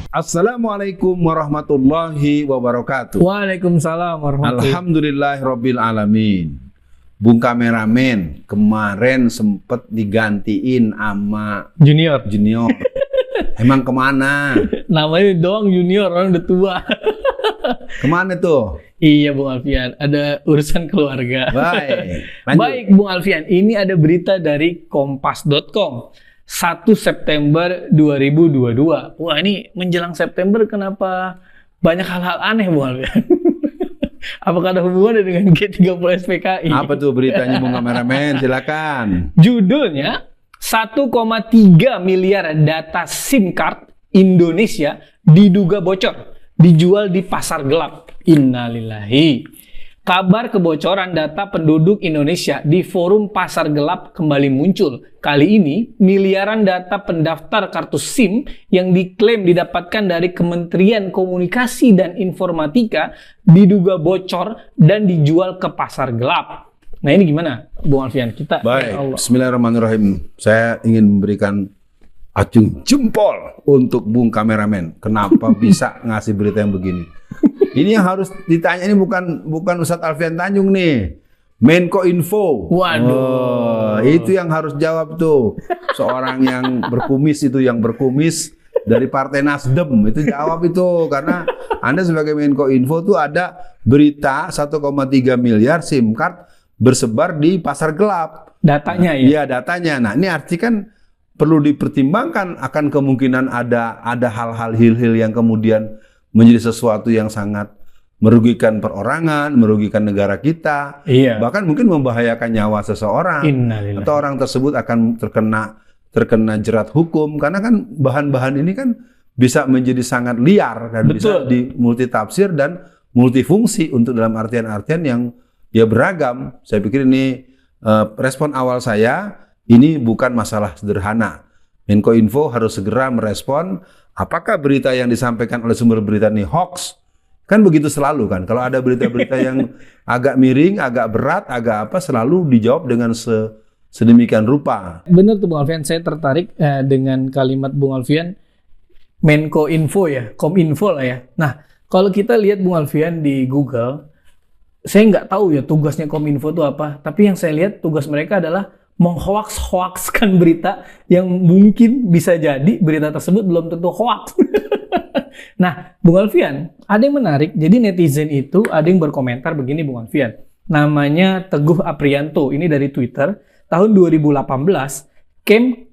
Assalamualaikum warahmatullahi wabarakatuh. Waalaikumsalam warahmatullahi. Alhamdulillahirabbil alamin. Bung kameramen kemarin sempet digantiin sama Junior. Emang kemana? Namanya doang Junior, orang udah tua. Kemana tuh? Iya Bung Alfian, ada urusan keluarga. Baik. Lanjut. Baik Bung Alfian, ini ada berita dari kompas.com. 1 September 2022. Wah, ini menjelang September kenapa banyak hal-hal aneh Bung Alfian? Apakah ada hubungannya dengan G30 SPKI? Apa tuh beritanya Bung kameramen? Silakan. Judulnya 1,3 miliar data SIM card Indonesia diduga bocor, dijual di pasar gelap. Innalillahi. Kabar kebocoran data penduduk Indonesia di forum pasar gelap kembali muncul. Kali ini, miliaran data pendaftar kartu SIM yang diklaim didapatkan dari Kementerian Komunikasi dan Informatika diduga bocor dan dijual ke pasar gelap. Nah ini gimana, Bung Alfian? Kita Baik, bismillahirrahmanirrahim. Saya ingin memberikan acung jempol untuk Bung kameramen. Kenapa bisa ngasih berita yang begini? Ini yang harus ditanya, ini bukan Ustadz Alfian Tanjung nih, Menko Info. Waduh, itu yang harus jawab tuh. Seorang yang berkumis itu, yang berkumis dari Partai Nasdem itu jawab itu, karena Anda sebagai Menko Info tuh ada berita 1,3 miliar SIM card bersebar di pasar gelap. datanya ya? Iya, datanya. Nah, ini arti kan perlu dipertimbangkan akan kemungkinan ada hal-hal hil-hil yang kemudian menjadi sesuatu yang sangat merugikan perorangan, merugikan negara kita, bahkan mungkin membahayakan nyawa seseorang, atau orang tersebut akan terkena jerat hukum, karena kan bahan-bahan ini kan bisa menjadi sangat liar dan bisa dimultitafsir dan multifungsi untuk dalam artian-artian yang ya beragam. Saya pikir ini respon awal saya, ini bukan masalah sederhana. Menko Info harus segera merespon apakah berita yang disampaikan oleh sumber berita ini hoax. Kan begitu selalu kan. Kalau ada berita-berita yang agak miring, agak berat, agak apa, selalu dijawab dengan sedemikian rupa. Benar tuh Bung Alfian, saya tertarik dengan kalimat Bung Alfian, Menko Info ya, Kominfo lah ya. Nah, kalau kita lihat Bung Alfian di Google, saya nggak tahu ya tugasnya Kominfo itu apa, tapi yang saya lihat tugas mereka adalah menghoaks-hoakskan berita yang mungkin bisa jadi berita tersebut belum tentu hoaks. Nah, Bung Alfian, ada yang menarik. Jadi netizen itu ada yang berkomentar begini Bung Alfian. Namanya Teguh Aprianto, ini dari Twitter. Tahun 2018,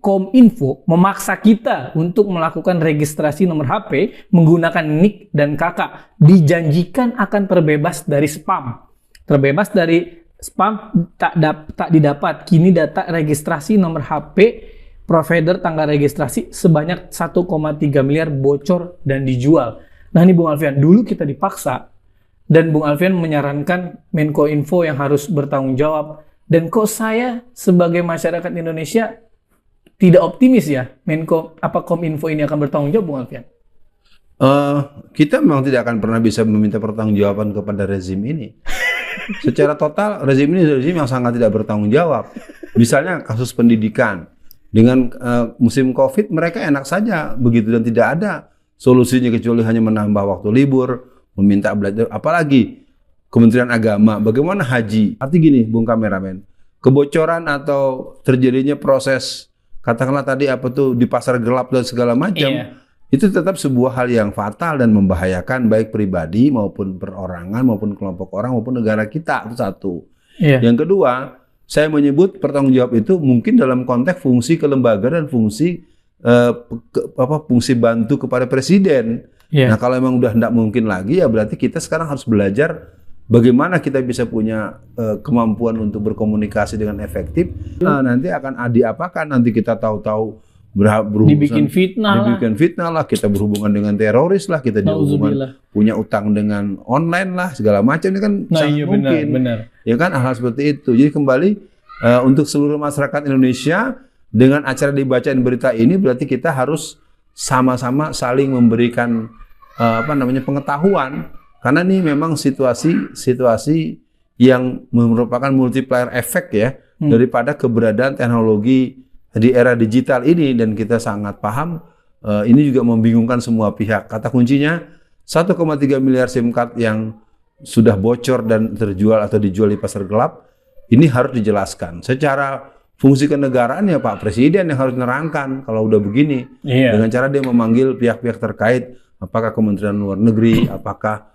Kominfo memaksa kita untuk melakukan registrasi nomor HP menggunakan NIK dan KK. Dijanjikan akan terbebas dari spam. Terbebas dari spam tak didapat. Kini data registrasi nomor HP provider tanggal registrasi sebanyak 1,3 miliar bocor dan dijual. Nah ini Bung Alfian, dulu kita dipaksa dan Bung Alfian menyarankan Menko Info yang harus bertanggung jawab. Dan kok saya sebagai masyarakat Indonesia tidak optimis ya Kominfo ini akan bertanggung jawab, Bung Alfian? Kita memang tidak akan pernah bisa meminta pertanggungjawaban kepada rezim ini. Secara total rezim ini rezim yang sangat tidak bertanggung jawab. Misalnya kasus pendidikan, dengan musim COVID mereka enak saja begitu dan tidak ada solusinya kecuali hanya menambah waktu libur, meminta belajar. Apalagi Kementerian Agama, bagaimana haji? Arti gini, Bung kameramen, kebocoran atau terjadinya proses katakanlah tadi apa tuh di pasar gelap dan segala macam, itu tetap sebuah hal yang fatal dan membahayakan baik pribadi maupun perorangan maupun kelompok orang maupun negara kita. Itu satu. Yang kedua, saya menyebut pertanggungjawab itu mungkin dalam konteks fungsi kelembagaan dan fungsi fungsi bantu kepada presiden. Nah kalau memang udah tidak mungkin lagi ya berarti kita sekarang harus belajar bagaimana kita bisa punya kemampuan untuk berkomunikasi dengan efektif. Nanti akan diapakan, nanti kita tahu-tahu dibikin fitnah lah, kita berhubungan dengan teroris lah, kita berhubungan punya utang dengan online lah, segala macam. Ini kan sangat mungkin. Benar. Ya kan, hal seperti itu. Jadi kembali untuk seluruh masyarakat Indonesia, dengan acara dibacain berita ini berarti kita harus sama-sama saling memberikan pengetahuan, karena ini memang situasi yang merupakan multiplier effect ya daripada keberadaan teknologi di era digital ini, dan kita sangat paham ini juga membingungkan semua pihak. Kata kuncinya 1,3 miliar SIM card yang sudah bocor dan terjual atau dijual di pasar gelap, ini harus dijelaskan. Secara fungsi kenegaraan ya Pak Presiden yang harus nerangkan kalau udah begini. Dengan cara dia memanggil pihak-pihak terkait, apakah Kementerian Luar Negeri, apakah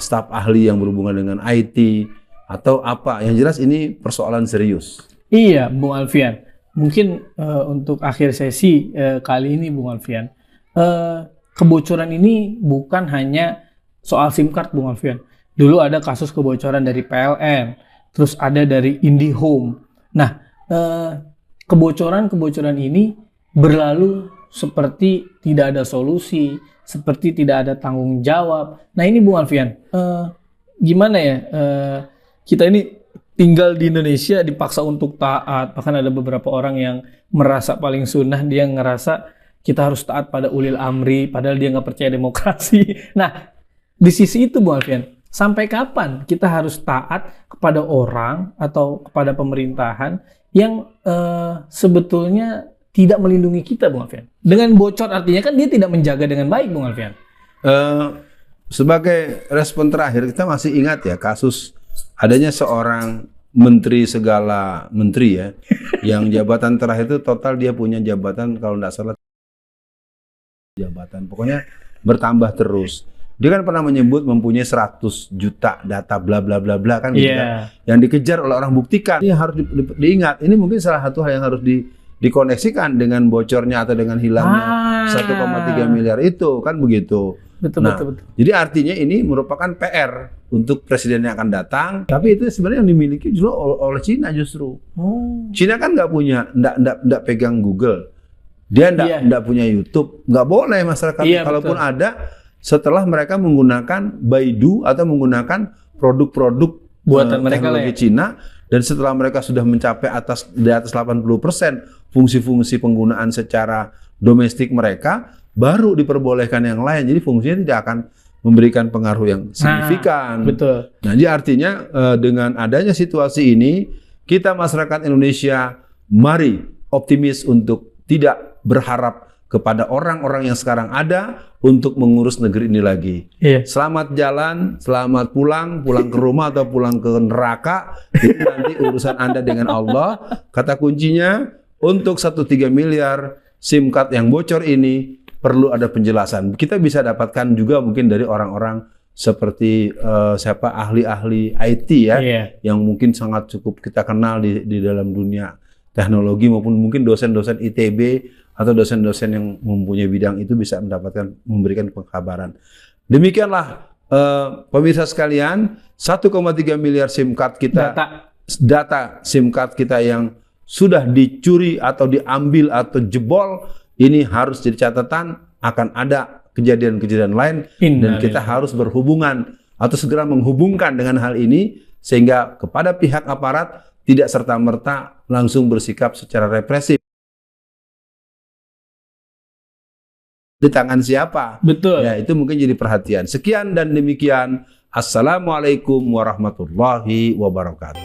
staf ahli yang berhubungan dengan IT, atau apa. Yang jelas ini persoalan serius. Iya, Bung Alfian. Mungkin untuk akhir sesi kali ini, Bung Alfian, kebocoran ini bukan hanya soal SIM card, Bung Alfian. Dulu ada kasus kebocoran dari PLN, terus ada dari IndiHome. Nah, kebocoran-kebocoran ini berlalu seperti tidak ada solusi, seperti tidak ada tanggung jawab. Nah ini Bung Alfian, gimana ya, kita ini tinggal di Indonesia dipaksa untuk taat, bahkan ada beberapa orang yang merasa paling sunnah, dia ngerasa kita harus taat pada ulil amri, padahal dia nggak percaya demokrasi. Nah, di sisi itu Bung Alfian, sampai kapan kita harus taat kepada orang atau kepada pemerintahan yang sebetulnya tidak melindungi kita, Bung Alfian? Dengan bocor artinya kan dia tidak menjaga dengan baik, Bung Alfian. Sebagai respon terakhir, kita masih ingat ya kasus adanya seorang menteri segala menteri ya, yang jabatan terakhir itu total dia punya jabatan kalau tidak salah jabatan, pokoknya bertambah terus. Dia kan pernah menyebut mempunyai 100 juta data bla bla bla bla kan gitu kan. Yang dikejar oleh orang buktikan. Ini harus diingat. Ini mungkin salah satu hal yang harus dikoneksikan dengan bocornya atau dengan hilangnya 1,3 miliar itu kan begitu. Betul. Jadi artinya ini merupakan PR untuk presiden yang akan datang. Tapi itu sebenarnya yang dimiliki justru oleh Cina justru. Cina kan nggak punya, nggak pegang Google. Dia nggak punya YouTube. Nggak boleh masyarakat. Kalaupun ada, setelah mereka menggunakan Baidu atau menggunakan produk-produk buatan mereka teknologi Cina, dan setelah mereka sudah mencapai di atas 80% fungsi-fungsi penggunaan secara domestik mereka, baru diperbolehkan yang lain. Jadi fungsinya tidak akan memberikan pengaruh yang signifikan. Betul. Nah, jadi artinya dengan adanya situasi ini, kita masyarakat Indonesia mari optimis untuk tidak berharap kepada orang-orang yang sekarang ada untuk mengurus negeri ini lagi. Selamat jalan, selamat pulang ke rumah atau pulang ke neraka. Itu nanti urusan Anda dengan Allah. Kata kuncinya, untuk 1,3 miliar SIM card yang bocor ini perlu ada penjelasan. Kita bisa dapatkan juga mungkin dari orang-orang seperti siapa ahli-ahli IT ya, yang mungkin sangat cukup kita kenal di dalam dunia teknologi, maupun mungkin dosen-dosen ITB atau dosen-dosen yang mempunyai bidang itu bisa memberikan pengkabaran. Demikianlah pemirsa sekalian, 1,3 miliar SIM card kita, data SIM card kita yang sudah dicuri atau diambil atau jebol, ini harus jadi catatan akan ada kejadian-kejadian lain, dan kita harus berhubungan atau segera menghubungkan dengan hal ini sehingga kepada pihak aparat tidak serta-merta langsung bersikap secara represif. Di tangan siapa? Betul. Ya, itu mungkin jadi perhatian. Sekian dan demikian. Assalamualaikum warahmatullahi wabarakatuh.